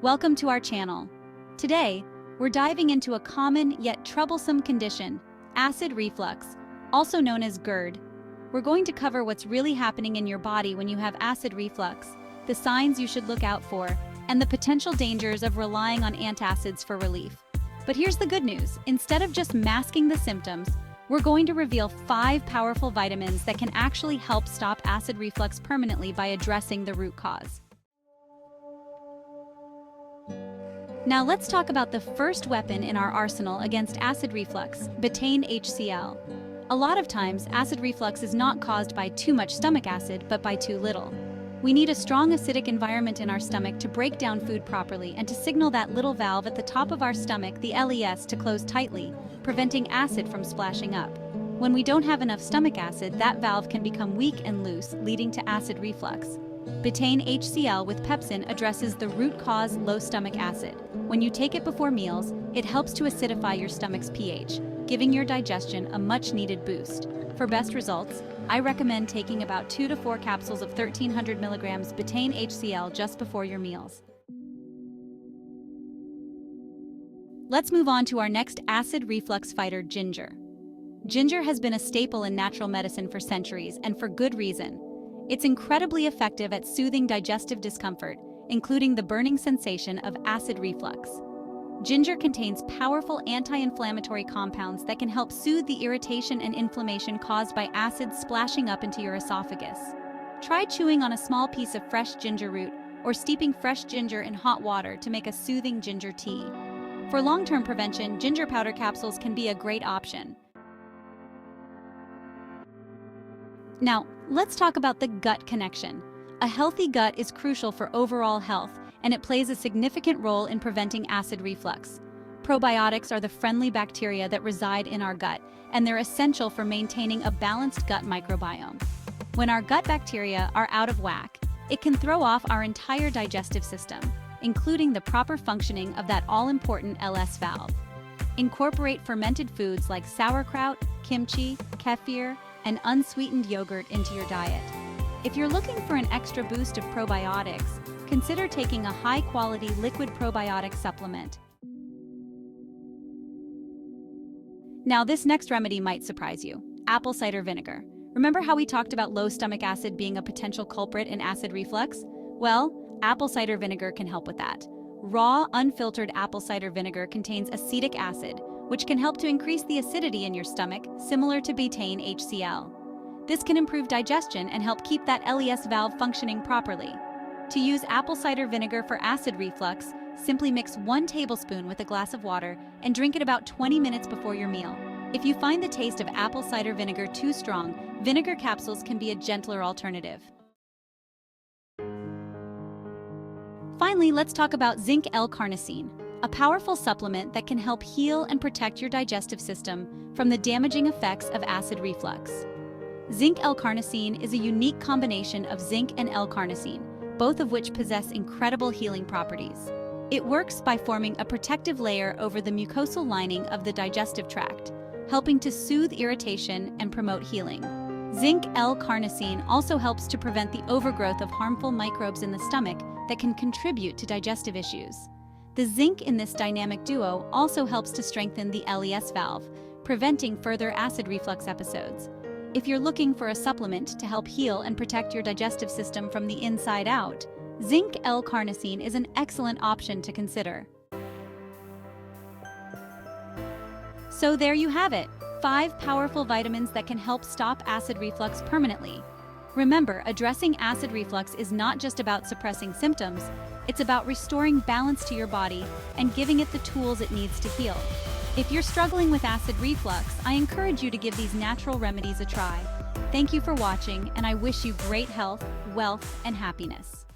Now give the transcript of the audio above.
Welcome to our channel. Today, we're diving into a common yet troublesome condition, acid reflux, also known as GERD. We're going to cover what's really happening in your body when you have acid reflux, the signs you should look out for, and the potential dangers of relying on antacids for relief. But here's the good news. Instead of just masking the symptoms, we're going to reveal 5 powerful vitamins that can actually help stop acid reflux permanently by addressing the root cause. Now let's talk about the first weapon in our arsenal against acid reflux, Betaine HCL. A lot of times, acid reflux is not caused by too much stomach acid, but by too little. We need a strong acidic environment in our stomach to break down food properly and to signal that little valve at the top of our stomach, the LES, to close tightly, preventing acid from splashing up. When we don't have enough stomach acid, that valve can become weak and loose, leading to acid reflux. Betaine HCL with Pepsin addresses the root cause, low stomach acid. When you take it before meals, it helps to acidify your stomach's pH, giving your digestion a much-needed boost. For best results, I recommend taking about 2 to 4 capsules of 1,300 milligrams Betaine HCL just before your meals. Let's move on to our next acid reflux fighter, ginger. Ginger has been a staple in natural medicine for centuries, and for good reason. It's incredibly effective at soothing digestive discomfort, including the burning sensation of acid reflux. Ginger contains powerful anti-inflammatory compounds that can help soothe the irritation and inflammation caused by acid splashing up into your esophagus. Try chewing on a small piece of fresh ginger root or steeping fresh ginger in hot water to make a soothing ginger tea. For long-term prevention, ginger powder capsules can be a great option. Now, let's talk about the gut connection. A healthy gut is crucial for overall health, and it plays a significant role in preventing acid reflux. Probiotics are the friendly bacteria that reside in our gut, and they're essential for maintaining a balanced gut microbiome. When our gut bacteria are out of whack, it can throw off our entire digestive system, including the proper functioning of that all-important LS valve. Incorporate fermented foods like sauerkraut, kimchi, kefir, and unsweetened yogurt into your diet. If you're looking for an extra boost of probiotics, consider taking a high-quality liquid probiotic supplement. Now, this next remedy might surprise you: apple cider vinegar. Remember how we talked about low stomach acid being a potential culprit in acid reflux? Well, apple cider vinegar can help with that. Raw, unfiltered apple cider vinegar contains acetic acid, which can help to increase the acidity in your stomach, similar to Betaine HCL. This can improve digestion and help keep that LES valve functioning properly. To use apple cider vinegar for acid reflux, simply mix 1 tablespoon with a glass of water and drink it about 20 minutes before your meal. If you find the taste of apple cider vinegar too strong, vinegar capsules can be a gentler alternative. Finally, let's talk about Zinc L-Carnosine, a powerful supplement that can help heal and protect your digestive system from the damaging effects of acid reflux. Zinc L-Carnosine is a unique combination of zinc and L-carnosine, both of which possess incredible healing properties. It works by forming a protective layer over the mucosal lining of the digestive tract, helping to soothe irritation and promote healing. Zinc L-Carnosine also helps to prevent the overgrowth of harmful microbes in the stomach that can contribute to digestive issues. The zinc in this dynamic duo also helps to strengthen the LES valve, preventing further acid reflux episodes. If you're looking for a supplement to help heal and protect your digestive system from the inside out, Zinc L-Carnosine is an excellent option to consider. So there you have it, 5 powerful vitamins that can help stop acid reflux permanently. Remember, addressing acid reflux is not just about suppressing symptoms, it's about restoring balance to your body and giving it the tools it needs to heal. If you're struggling with acid reflux, I encourage you to give these natural remedies a try. Thank you for watching, and I wish you great health, wealth, and happiness.